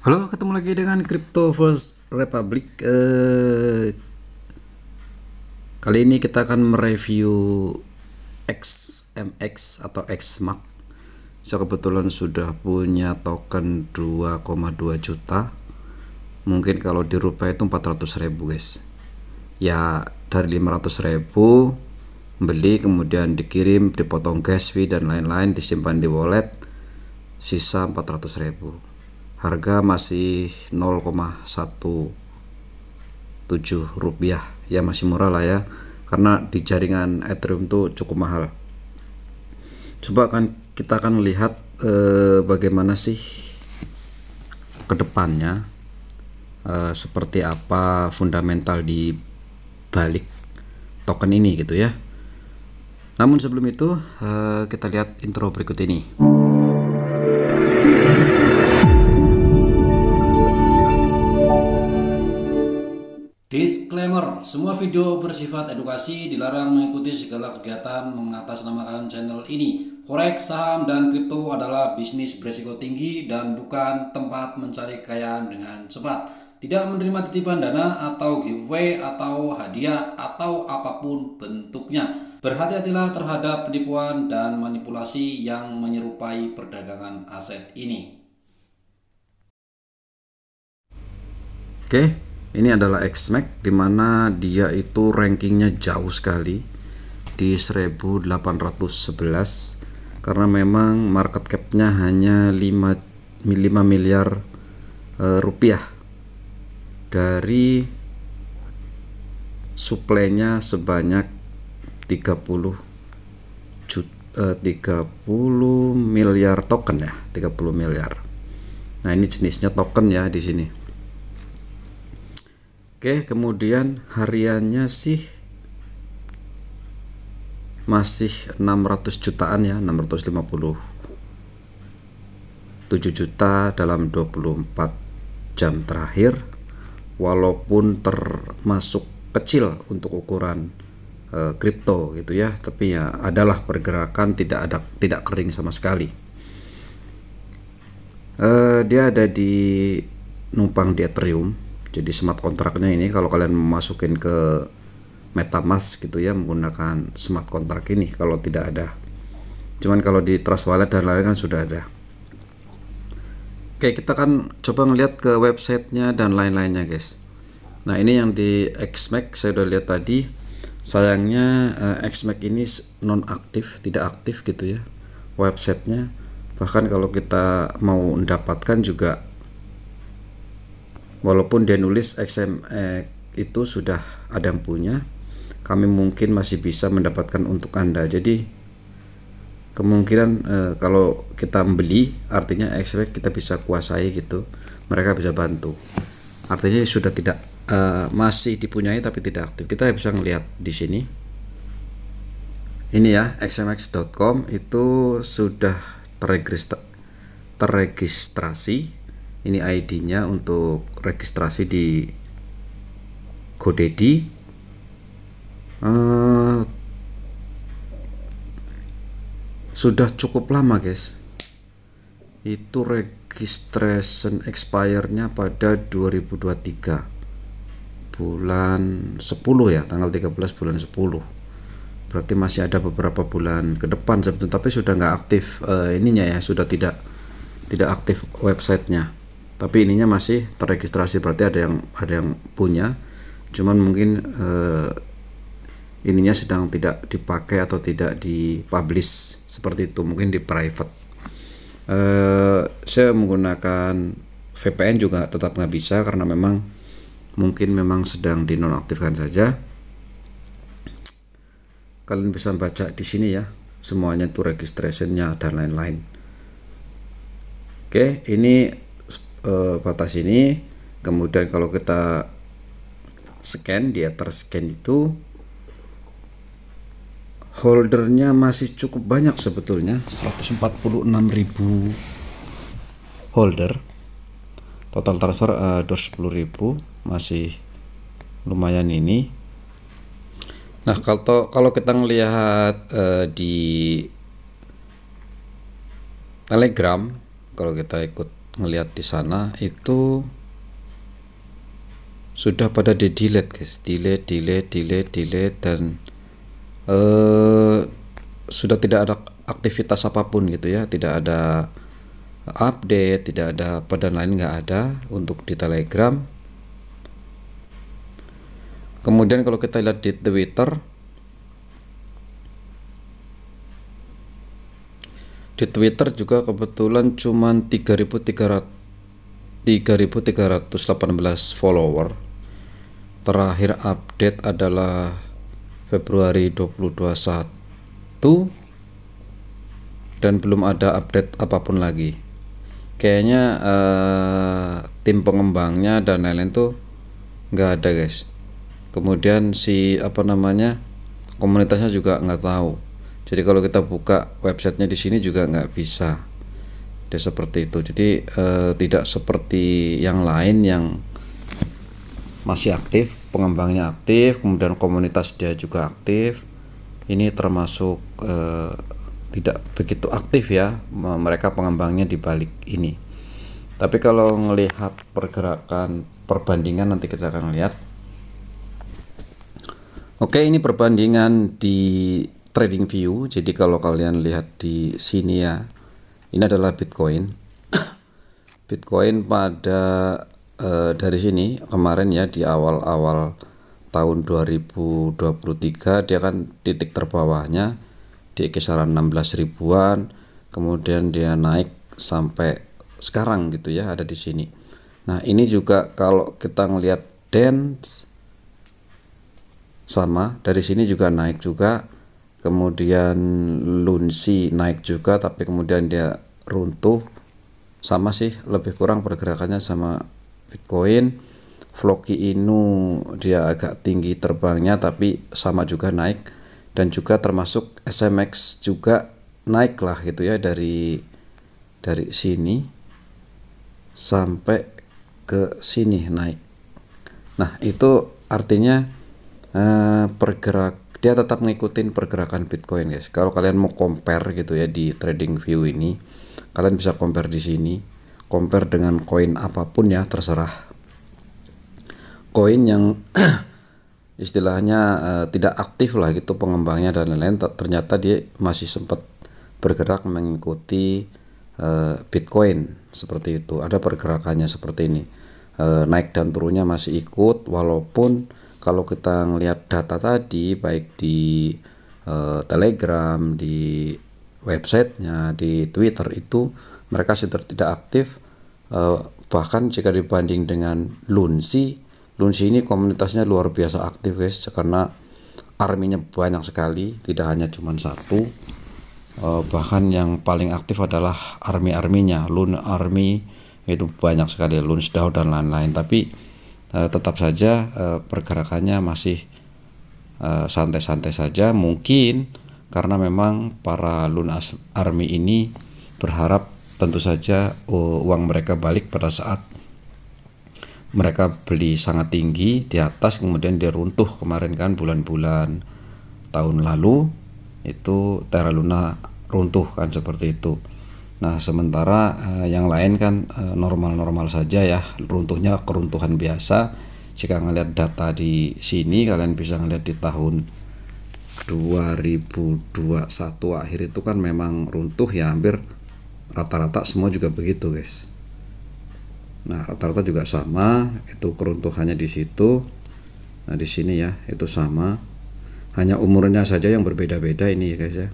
Halo, ketemu lagi dengan Crypto First Republic. Kali ini kita akan mereview XMX atau XMAX. Saya kebetulan sudah punya token 2,2 juta. Mungkin kalau di rupiah itu 400.000 guys. Ya dari 500.000 beli, kemudian dikirim, dipotong gas fee dan lain-lain, disimpan di wallet, sisa 400.000. Harga masih 0,17 rupiah, ya masih murah lah ya, karena di jaringan Ethereum tuh cukup mahal. Coba kita akan lihat bagaimana sih kedepannya, seperti apa fundamental di balik token ini gitu ya. Namun sebelum itu kita lihat intro berikut ini. Disclaimer, semua video bersifat edukasi, dilarang mengikuti segala kegiatan mengatasnamakan channel ini. Forex, saham, dan kripto adalah bisnis beresiko tinggi dan bukan tempat mencari kekayaan dengan cepat. Tidak menerima titipan dana atau giveaway atau hadiah atau apapun bentuknya. Berhati-hatilah terhadap penipuan dan manipulasi yang menyerupai perdagangan aset ini. Oke. Ini adalah XMAX, dimana dia itu rankingnya jauh sekali di 1811, karena memang market capnya hanya 5 miliar rupiah dari suplainya sebanyak 30 miliar token ya, 30 miliar. Nah, ini jenisnya token ya di sini. Oke, kemudian hariannya sih masih 600 jutaan ya, 657 juta dalam 24 jam terakhir, walaupun termasuk kecil untuk ukuran kripto gitu ya, tapi ya adalah pergerakan, tidak kering sama sekali. Dia ada di numpang di Ethereum. Jadi smart kontraknya ini kalau kalian masukin ke MetaMask gitu ya, menggunakan smart kontrak ini kalau tidak ada. Cuman kalau di Trust Wallet dan lain-lain kan sudah ada. Oke, kita kan coba ngeliat ke websitenya dan lain-lainnya guys. Nah, ini yang di XMAX saya udah lihat tadi. Sayangnya XMAX ini non aktif, tidak aktif gitu ya websitenya. Bahkan kalau kita mau mendapatkan juga, walaupun dia nulis XMX itu sudah ada yang punya, kami mungkin masih bisa mendapatkan untuk Anda. Jadi kemungkinan kalau kita membeli, artinya XMX kita bisa kuasai gitu, mereka bisa bantu. Artinya sudah tidak masih dipunyai tapi tidak aktif. Kita bisa ngelihat di sini. Ini ya, xmx.com itu sudah terregistrasi. Ini ID-nya untuk registrasi di GoDaddy. Sudah cukup lama guys. Itu registration expire-nya pada 2023 bulan 10 ya, tanggal 13 bulan 10. Berarti masih ada beberapa bulan ke depan sebetulnya, tapi sudah nggak aktif ininya ya, sudah tidak aktif websitenya. Tapi ininya masih terregistrasi, berarti ada yang punya, cuman mungkin ininya sedang tidak dipakai atau tidak dipublish seperti itu, mungkin di private. Saya menggunakan VPN juga tetap nggak bisa, karena mungkin sedang dinonaktifkan saja. Kalian bisa baca di sini ya, semuanya itu registrationnya dan lain-lain. Oke, ini batas ini. Kemudian kalau kita scan, dia terscan itu holdernya masih cukup banyak sebetulnya, 146.000 holder. Total transfer 210.000, masih lumayan ini. Nah, kalau kita ngelihat di Telegram, kalau kita ikut ngelihat di sana itu sudah pada di delete guys, delete dan sudah tidak ada aktivitas apapun gitu ya, tidak ada update, tidak ada apa dan lain, nggak ada untuk di Telegram. Kemudian kalau kita lihat di Twitter juga kebetulan cuman 3.318 follower. Terakhir update adalah Februari 2021 dan belum ada update apapun lagi. Kayaknya tim pengembangnya dan lain-lain tuh nggak ada guys. Kemudian komunitasnya juga nggak tahu. Jadi kalau kita buka websitenya di sini juga nggak bisa. Dia seperti itu. Jadi tidak seperti yang lain yang masih aktif, pengembangnya aktif, kemudian komunitas dia juga aktif. Ini termasuk tidak begitu aktif ya mereka pengembangnya di balik ini. Tapi kalau melihat pergerakan perbandingan nanti kita akan lihat. Oke, ini perbandingan di TradingView. Jadi kalau kalian lihat di sini ya, ini adalah Bitcoin. Bitcoin pada dari sini kemarin ya, di awal-awal tahun 2023 dia kan titik terbawahnya di kisaran 16 ribuan, kemudian dia naik sampai sekarang gitu ya, ada di sini. Nah, ini juga kalau kita ngelihat dance sama dari sini juga naik juga, kemudian Lunsi naik juga, tapi kemudian dia runtuh. Sama sih, lebih kurang pergerakannya sama Bitcoin. Floki Inu dia agak tinggi terbangnya tapi sama juga naik, dan juga termasuk SMX juga naik lah gitu ya, dari sini sampai ke sini naik. Nah, itu artinya dia tetap ngikutin pergerakan Bitcoin guys. Kalau kalian mau compare gitu ya di TradingView ini, kalian bisa compare di sini, compare dengan koin apapun ya, terserah. Koin yang istilahnya tidak aktif lah gitu pengembangnya dan lain-lain, ternyata dia masih sempat bergerak mengikuti Bitcoin seperti itu. Ada pergerakannya seperti ini, naik dan turunnya masih ikut, walaupun kalau kita ngelihat data tadi baik di Telegram, di websitenya, di Twitter itu mereka sudah tidak aktif. Bahkan jika dibanding dengan Lunsi ini komunitasnya luar biasa aktif guys, karena arminya banyak sekali, tidak hanya cuma satu. Bahkan yang paling aktif adalah arminya, Lun Army itu banyak sekali, Lunsdao dan lain-lain. Tapi tetap saja pergerakannya masih santai-santai saja. Mungkin karena memang para Lun Army ini berharap tentu saja uang mereka balik pada saat mereka beli sangat tinggi di atas, kemudian dia runtuh kemarin kan, bulan-bulan tahun lalu itu Terra Luna runtuh kan, seperti itu. Nah, sementara yang lain kan normal-normal saja ya, runtuhnya keruntuhan biasa. Jika ngelihat data di sini, kalian bisa ngelihat di tahun 2021 akhir itu kan memang runtuh ya, hampir rata-rata semua juga begitu guys. Nah, rata-rata juga sama, itu keruntuhannya di situ. Nah, di sini ya itu sama, hanya umurnya saja yang berbeda-beda ini ya guys ya.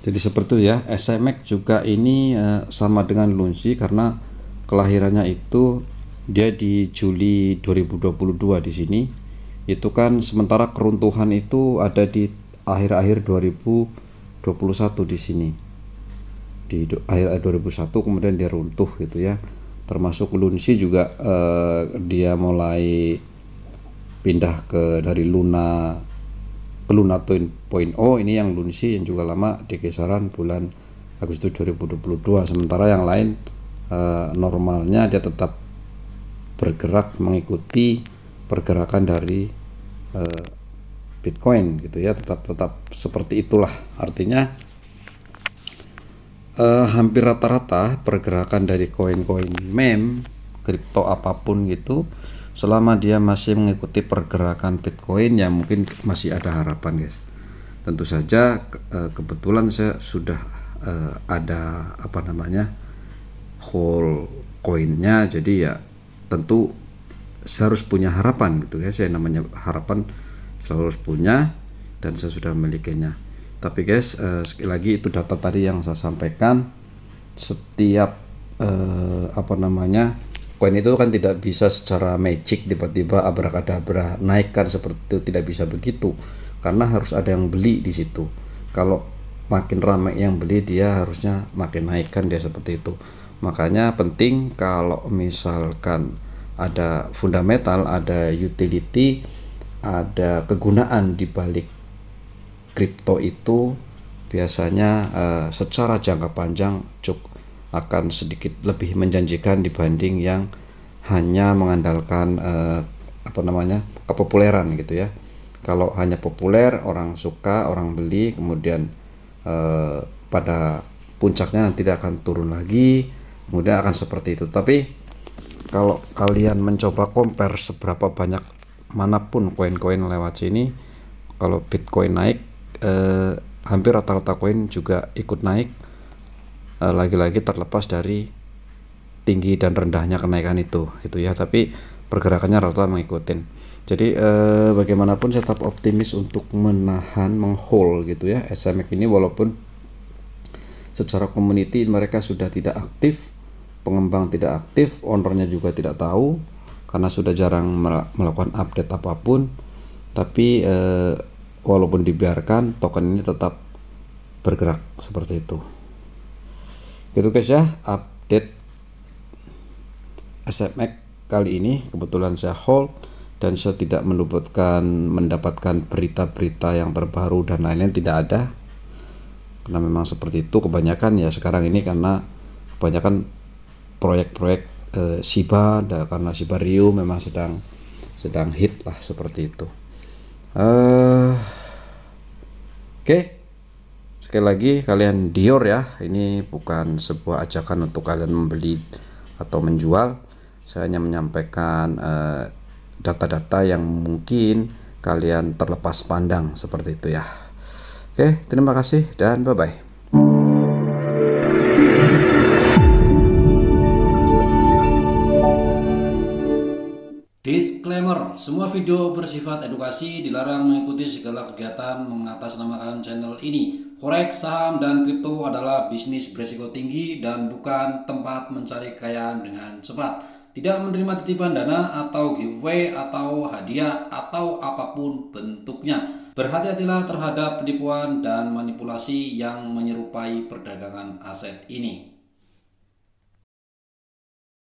Jadi seperti itu ya. SMX juga ini sama dengan Lunsi karena kelahirannya itu dia di Juli 2022 di sini. Itu kan sementara keruntuhan itu ada di akhir-akhir 2021 di sini. Di akhir 2021 kemudian dia runtuh gitu ya. Termasuk Lunsi juga dia mulai pindah dari Luna 2.0, ini yang Lunsi yang juga lama di kisaran bulan Agustus 2022. Sementara yang lain normalnya dia tetap bergerak mengikuti pergerakan dari Bitcoin gitu ya, tetap seperti itulah. Artinya hampir rata-rata pergerakan dari koin-koin meme, kripto apapun gitu, selama dia masih mengikuti pergerakan Bitcoin ya mungkin masih ada harapan guys. Tentu saja kebetulan saya sudah ada apa namanya whole koinnya, jadi ya tentu saya harus punya harapan gitu guys. Saya namanya harapan selalu harus punya dan saya sudah memilikinya. Tapi guys, sekali lagi itu data tadi yang saya sampaikan. Setiap apa namanya koin itu kan tidak bisa secara magic tiba-tiba abrakadabra naikkan seperti itu, tidak bisa begitu karena harus ada yang beli di situ. Kalau makin ramai yang beli, dia harusnya makin naikkan dia seperti itu. Makanya penting kalau misalkan ada fundamental, ada utility, ada kegunaan di balik kripto itu, biasanya secara jangka panjang akan sedikit lebih menjanjikan dibanding yang hanya mengandalkan apa namanya kepopuleran gitu ya. Kalau hanya populer, orang suka, orang beli, kemudian pada puncaknya nanti dia akan turun lagi, kemudian akan seperti itu. Tapi kalau kalian mencoba compare seberapa banyak manapun koin-koin lewat sini, kalau Bitcoin naik, hampir rata-rata koin juga ikut naik, lagi-lagi terlepas dari tinggi dan rendahnya kenaikan itu gitu ya, tapi pergerakannya rata-rata mengikutin. Jadi bagaimanapun saya tetap optimis untuk menahan, menghold gitu ya SMX ini, walaupun secara community mereka sudah tidak aktif, pengembang tidak aktif, ownernya juga tidak tahu karena sudah jarang melakukan update apapun. Tapi walaupun dibiarkan, token ini tetap bergerak seperti itu. Gitu guys ya, update SMX kali ini. Kebetulan saya hold dan saya tidak mendapatkan berita-berita yang terbaru dan lain-lain, tidak ada. Karena memang seperti itu kebanyakan ya sekarang ini, karena kebanyakan proyek-proyek Shiba, karena Shiba Ryu memang sedang hit lah seperti itu. Oke. Sekali lagi kalian Dior ya, ini bukan sebuah ajakan untuk kalian membeli atau menjual. Saya hanya menyampaikan data-data yang mungkin kalian terlepas pandang seperti itu ya. Oke, terima kasih dan bye-bye. Disclaimer, semua video bersifat edukasi, dilarang mengikuti segala kegiatan mengatasnamakan channel ini. Forex, saham, dan kripto adalah bisnis beresiko tinggi dan bukan tempat mencari kekayaan dengan cepat. Tidak menerima titipan dana atau giveaway atau hadiah atau apapun bentuknya. Berhati-hatilah terhadap penipuan dan manipulasi yang menyerupai perdagangan aset ini.